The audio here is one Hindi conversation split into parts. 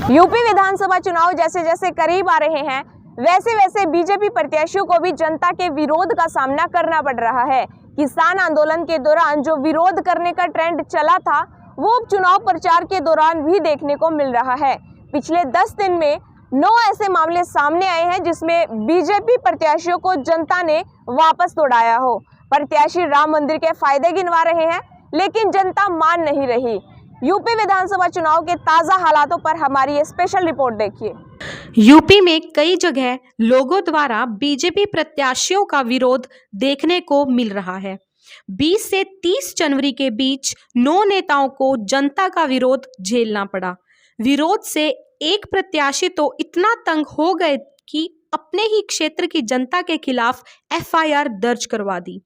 यूपी विधानसभा चुनाव जैसे जैसे करीब आ रहे हैं वैसे वैसे बीजेपी प्रत्याशियों को भी जनता के विरोध का सामना करना पड़ रहा है। किसान आंदोलन के दौरान जो विरोध करने का ट्रेंड चला था वो अब चुनाव प्रचार के दौरान भी देखने को मिल रहा है। पिछले 10 दिन में 9 ऐसे मामले सामने आए हैं जिसमें बीजेपी प्रत्याशियों को जनता ने वापस दौड़ाया हो। प्रत्याशी राम मंदिर के फायदे गिनवा रहे हैं लेकिन जनता मान नहीं रही। यूपी विधानसभा चुनाव के ताजा हालातों पर हमारी ये स्पेशल रिपोर्ट देखिए। यूपी में कई जगह लोगों द्वारा बीजेपी प्रत्याशियों का विरोध देखने को मिल रहा है। 20 से 30 जनवरी के बीच 9 नेताओं को जनता का विरोध झेलना पड़ा। विरोध से एक प्रत्याशी तो इतना तंग हो गए कि अपने ही क्षेत्र की जनता के खिलाफ एफआईआर दर्ज करवा दी।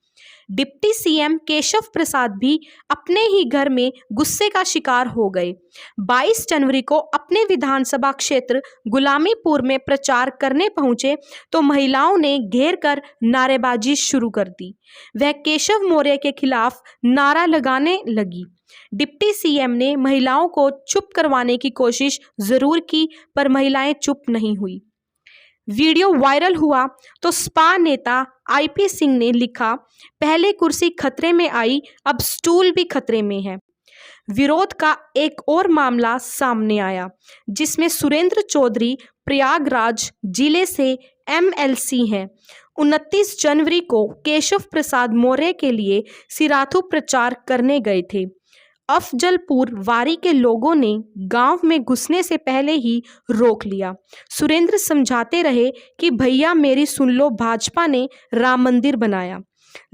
डिप्टी सीएम केशव प्रसाद भी अपने ही घर में गुस्से का शिकार हो गए। 22 जनवरी को अपने विधानसभा क्षेत्र गुलामीपुर में प्रचार करने पहुंचे तो महिलाओं ने घेर कर नारेबाजी शुरू कर दी। वह केशव मौर्य के खिलाफ नारा लगाने लगी। डिप्टी सीएम ने महिलाओं को चुप करवाने की कोशिश जरूर की पर महिलाएं चुप नहीं हुई। वीडियो वायरल हुआ तो सपा नेता आईपी सिंह ने लिखा, पहले कुर्सी खतरे में आई, अब स्टूल भी खतरे में है। विरोध का एक और मामला सामने आया जिसमें सुरेंद्र चौधरी प्रयागराज जिले से एमएलसी हैं। 29 जनवरी को केशव प्रसाद मौर्य के लिए सिराथू प्रचार करने गए थे। अफजलपुर वारी के लोगों ने गांव में घुसने से पहले ही रोक लिया। सुरेंद्र समझाते रहे कि भैया मेरी सुन लो, भाजपा ने राम मंदिर बनाया,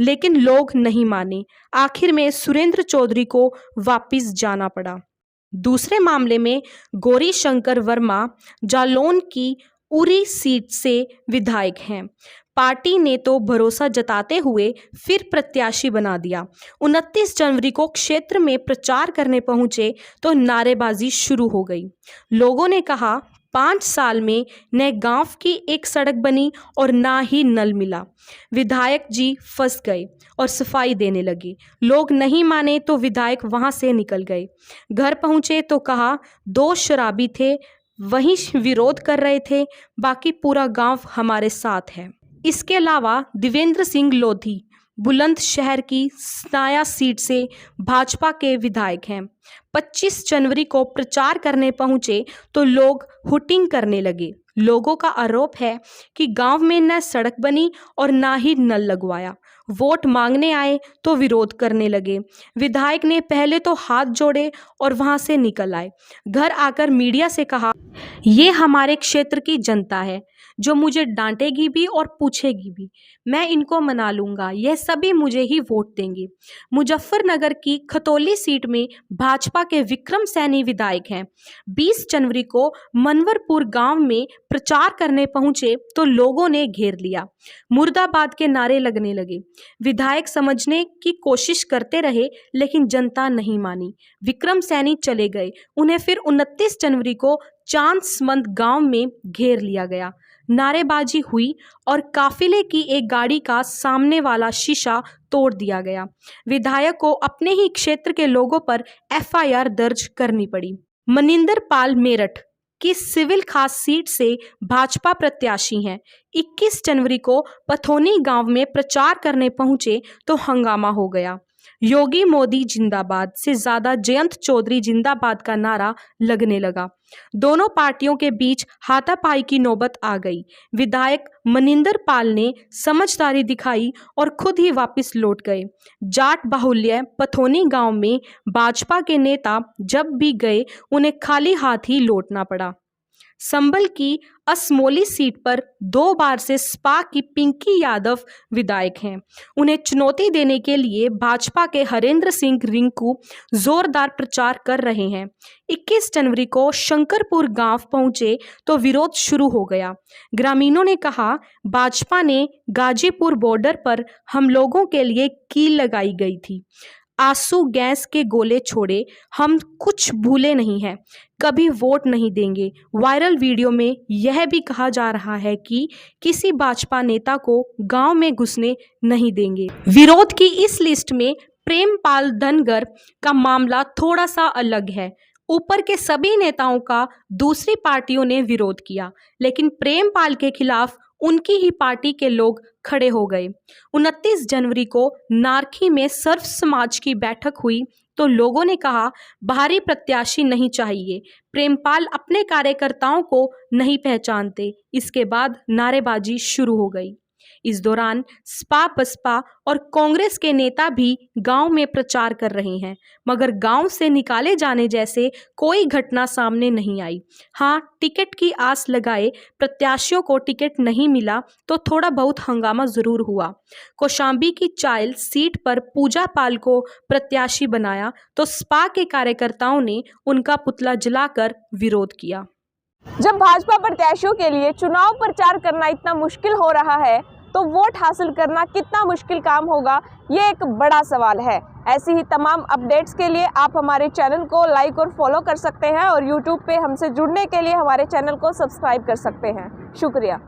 लेकिन लोग नहीं माने। आखिर में सुरेंद्र चौधरी को वापस जाना पड़ा। दूसरे मामले में गौरी शंकर वर्मा जालौन की उरी सीट से विधायक हैं। पार्टी ने तो भरोसा जताते हुए फिर प्रत्याशी बना दिया। 29 जनवरी को क्षेत्र में प्रचार करने पहुंचे तो नारेबाजी शुरू हो गई। लोगों ने कहा 5 साल में न गांव की एक सड़क बनी और ना ही नल मिला। विधायक जी फंस गए और सफाई देने लगे। लोग नहीं माने तो विधायक वहां से निकल गए। घर पहुंचे तो कहा 2 शराबी थे, वहीं विरोध कर रहे थे, बाकी पूरा गांव हमारे साथ है। इसके अलावा देवेंद्र सिंह लोधी बुलंदशहर की सनाया सीट से भाजपा के विधायक हैं। 25 जनवरी को प्रचार करने पहुंचे तो लोग हुटिंग करने लगे। लोगों का आरोप है कि गांव में न सड़क बनी और ना ही नल लगवाया। वोट मांगने आए तो विरोध करने लगे। विधायक ने पहले तो हाथ जोड़े और वहां से निकल आए। घर आकर मीडिया से कहा, ये हमारे क्षेत्र की जनता है जो मुझे डांटेगी भी और पूछेगी भी, मैं इनको मना लूंगा, यह सभी मुझे ही वोट देंगे। मुजफ्फरनगर की खतौली सीट में भाजपा के विक्रम सैनी विधायक हैं। 20 जनवरी को मनवरपुर गांव में प्रचार करने पहुंचे तो लोगों ने घेर लिया। मुर्दाबाद के नारे लगने लगे। विधायक समझने की कोशिश करते रहे लेकिन जनता नहीं मानी। विक्रम सैनी चले गए। उन्हें फिर 29 जनवरी को चांसमंद गांव में घेर लिया गया। नारेबाजी हुई और काफिले की एक गाड़ी का सामने वाला शीशा तोड़ दिया गया। विधायक को अपने ही क्षेत्र के लोगों पर एफआईआर दर्ज करनी पड़ी। मनिंदर पाल मेरठ की सिविल खास सीट से भाजपा प्रत्याशी हैं। 21 जनवरी को पथौनी गांव में प्रचार करने पहुंचे तो हंगामा हो गया। योगी मोदी जिंदाबाद से ज्यादा जयंत चौधरी जिंदाबाद का नारा लगने लगा। दोनों पार्टियों के बीच हाथापाई की नौबत आ गई। विधायक मनिंदर पाल ने समझदारी दिखाई और खुद ही वापस लौट गए। जाट बाहुल्य पथौनी गांव में भाजपा के नेता जब भी गए उन्हें खाली हाथ ही लौटना पड़ा। संभल की असमोली सीट पर 2 बार से सपा की पिंकी यादव विधायक हैं। उन्हें चुनौती देने के लिए भाजपा के हरेंद्र सिंह रिंकू जोरदार प्रचार कर रहे हैं। 21 जनवरी को शंकरपुर गांव पहुंचे तो विरोध शुरू हो गया। ग्रामीणों ने कहा, भाजपा ने गाजीपुर बॉर्डर पर हम लोगों के लिए कील लगाई गई थी, आंसू गैस के गोले छोड़े, हम कुछ भूले नहीं हैं, कभी वोट नहीं देंगे। वायरल वीडियो में यह भी कहा जा रहा है कि किसी भाजपा नेता को गांव में घुसने नहीं देंगे। विरोध की इस लिस्ट में प्रेमपाल धनगर का मामला थोड़ा सा अलग है। ऊपर के सभी नेताओं का दूसरी पार्टियों ने विरोध किया, लेकिन प्रेमपाल के खिलाफ उनकी ही पार्टी के लोग खड़े हो गए। 29 जनवरी को नारखी में सर्व समाज की बैठक हुई तो लोगों ने कहा बाहरी प्रत्याशी नहीं चाहिए, प्रेमपाल अपने कार्यकर्ताओं को नहीं पहचानते। इसके बाद नारेबाजी शुरू हो गई। इस दौरान सपा, बसपा और कांग्रेस के नेता भी गांव में प्रचार कर रहे हैं, मगर गांव से निकाले जाने जैसे कोई घटना सामने नहीं आई। हाँ, टिकट की आस लगाए प्रत्याशियों को टिकट नहीं मिला तो थोड़ा बहुत हंगामा जरूर हुआ। कौशांबी की चायल सीट पर पूजा पाल को प्रत्याशी बनाया तो सपा के कार्यकर्ताओं ने उनका पुतला जलाकर विरोध किया। जब भाजपा प्रत्याशियों के लिए चुनाव प्रचार करना इतना मुश्किल हो रहा है तो वोट हासिल करना कितना मुश्किल काम होगा, ये एक बड़ा सवाल है। ऐसी ही तमाम अपडेट्स के लिए आप हमारे चैनल को लाइक और फॉलो कर सकते हैं और यूट्यूब पे हमसे जुड़ने के लिए हमारे चैनल को सब्सक्राइब कर सकते हैं। शुक्रिया।